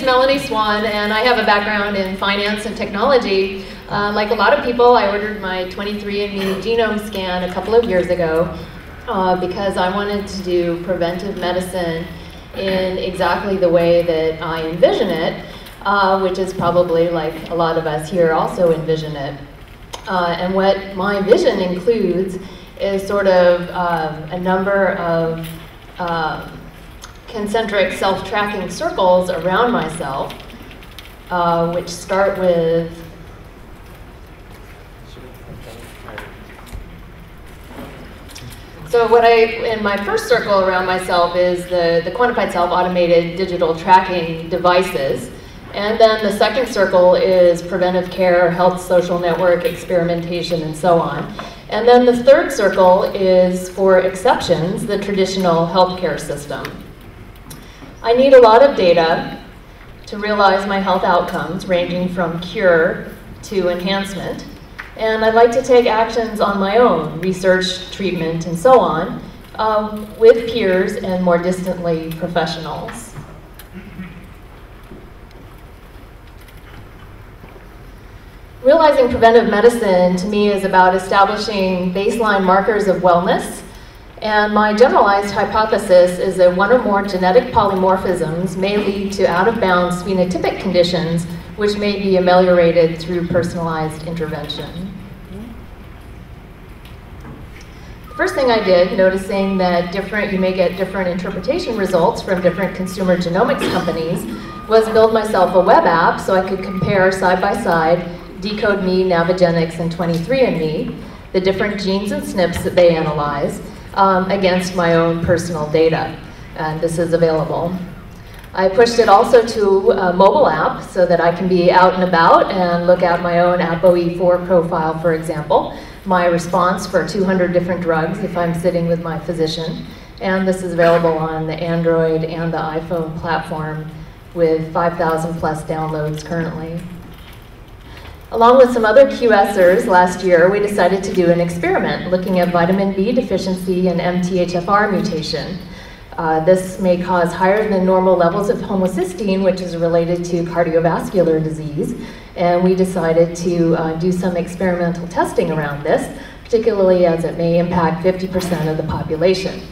Melanie Swan, and I have a background in finance and technology. Like a lot of people, I ordered my 23andMe genome scan a couple of years ago because I wanted to do preventive medicine in exactly the way that I envision it, which is probably like a lot of us here also envision it. And what my vision includes is sort of a number of concentric self-tracking circles around myself, which start with in my first circle around myself is the quantified self automated digital tracking devices. And then the second circle is preventive care, health, social network, experimentation, and so on. And then the third circle is, for exceptions, the traditional healthcare system. I need a lot of data to realize my health outcomes, ranging from cure to enhancement. And I'd like to take actions on my own, research, treatment, and so on, with peers and more distantly, professionals. Realizing preventive medicine, to me, is about establishing baseline markers of wellness. And my generalized hypothesis is that one or more genetic polymorphisms may lead to out-of-bounds phenotypic conditions which may be ameliorated through personalized intervention. The first thing I did, noticing that you may get different interpretation results from different consumer genomics companies, was build myself a web app so I could compare side by side Decode Me, Navigenics, and 23andMe, the different genes and SNPs that they analyze, against my own personal data, and this is available. I pushed it also to a mobile app so that I can be out and about and look at my own ApoE4 profile, for example, my response for 200 different drugs if I'm sitting with my physician, and this is available on the Android and the iPhone platform with 5,000 plus downloads currently. Along with some other QSers last year, we decided to do an experiment looking at vitamin B deficiency and MTHFR mutation. This may cause higher than normal levels of homocysteine, which is related to cardiovascular disease. And we decided to do some experimental testing around this, particularly as it may impact 50% of the population.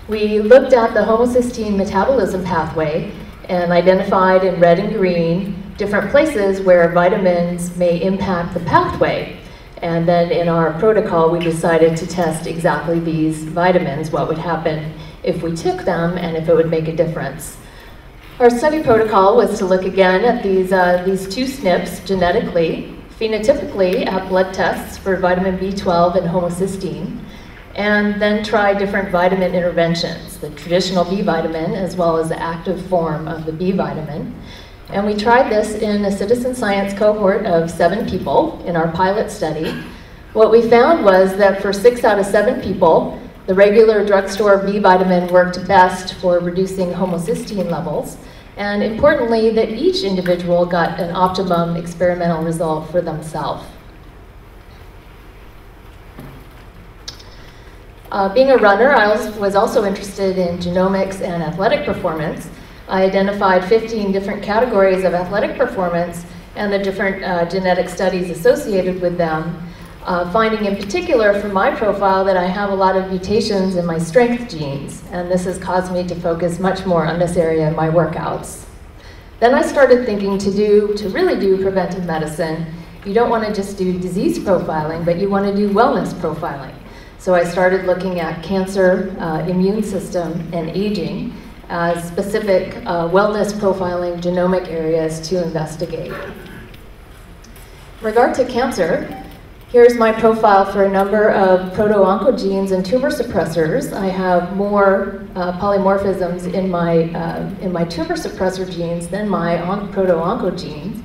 We looked at the homocysteine metabolism pathway and identified in red and green different places where vitamins may impact the pathway. And then in our protocol, we decided to test exactly these vitamins, what would happen if we took them and if it would make a difference. Our study protocol was to look again at these two SNPs genetically, phenotypically at blood tests for vitamin B12 and homocysteine, and then try different vitamin interventions, the traditional B vitamin as well as the active form of the B vitamin. And we tried this in a citizen science cohort of 7 people in our pilot study. What we found was that for 6 out of 7 people, the regular drugstore B vitamin worked best for reducing homocysteine levels. And importantly, that each individual got an optimum experimental result for themselves. Being a runner, I was also interested in genomics and athletic performance. I identified 15 different categories of athletic performance and the different genetic studies associated with them, finding in particular for my profile that I have a lot of mutations in my strength genes, and this has caused me to focus much more on this area in my workouts. Then I started thinking to really do preventive medicine, you don't want to just do disease profiling, but you want to do wellness profiling. So I started looking at cancer, immune system, and aging as specific wellness profiling genomic areas to investigate. In regard to cancer, here's my profile for a number of proto-oncogenes and tumor suppressors. I have more polymorphisms in my tumor suppressor genes than my proto-oncogenes.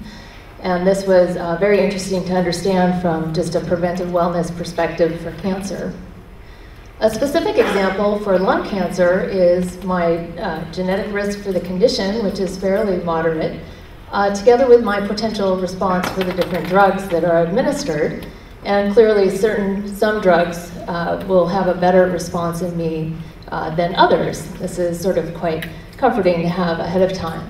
And this was very interesting to understand from just a preventive wellness perspective for cancer. A specific example for lung cancer is my genetic risk for the condition, which is fairly moderate, together with my potential response for the different drugs that are administered. And clearly some drugs will have a better response in me than others. This is sort of quite comforting to have ahead of time.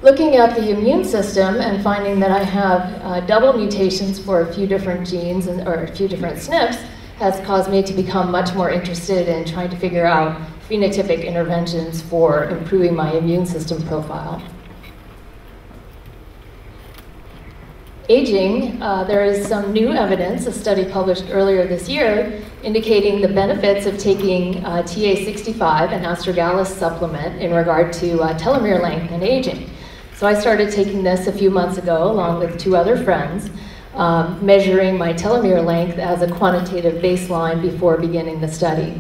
Looking at the immune system and finding that I have double mutations for a few different genes or a few different SNPs has caused me to become much more interested in trying to figure out phenotypic interventions for improving my immune system profile. Aging, there is some new evidence, a study published earlier this year, indicating the benefits of taking TA65, an astragalus supplement, in regard to telomere length and aging. So I started taking this a few months ago, along with 2 other friends, measuring my telomere length as a quantitative baseline before beginning the study.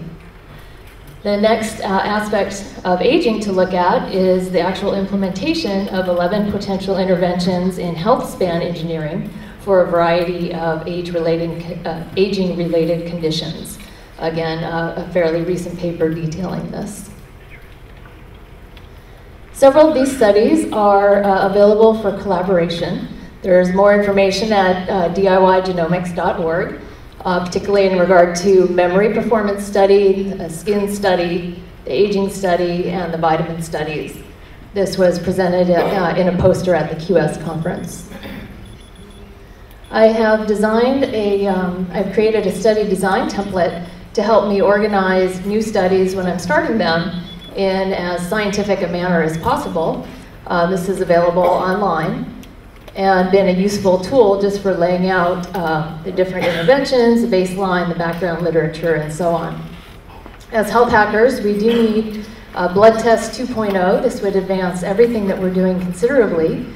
The next aspect of aging to look at is the actual implementation of 11 potential interventions in health span engineering for a variety of aging-related conditions. Again, a fairly recent paper detailing this. Several of these studies are available for collaboration. There's more information at DIYgenomics.org. Particularly in regard to memory performance study, a skin study, the aging study, and the vitamin studies. This was presented in a poster at the QS conference. I have designed I've created a study design template to help me organize new studies when I'm starting them in as scientific a manner as possible. This is available online, and been a useful tool just for laying out the different interventions, the baseline, the background literature, and so on. As health hackers, we do need blood test 2.0. This would advance everything that we're doing considerably.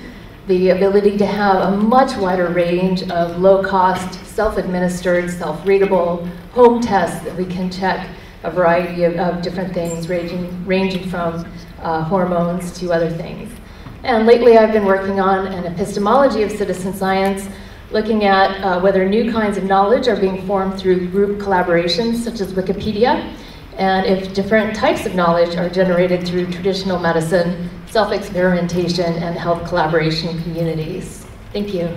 The ability to have a much wider range of low-cost, self-administered, self-readable home tests that we can check a variety of different things, ranging from hormones to other things. And lately I've been working on an epistemology of citizen science, looking at whether new kinds of knowledge are being formed through group collaborations such as Wikipedia, and if different types of knowledge are generated through traditional medicine, self-experimentation, and health collaboration communities. Thank you.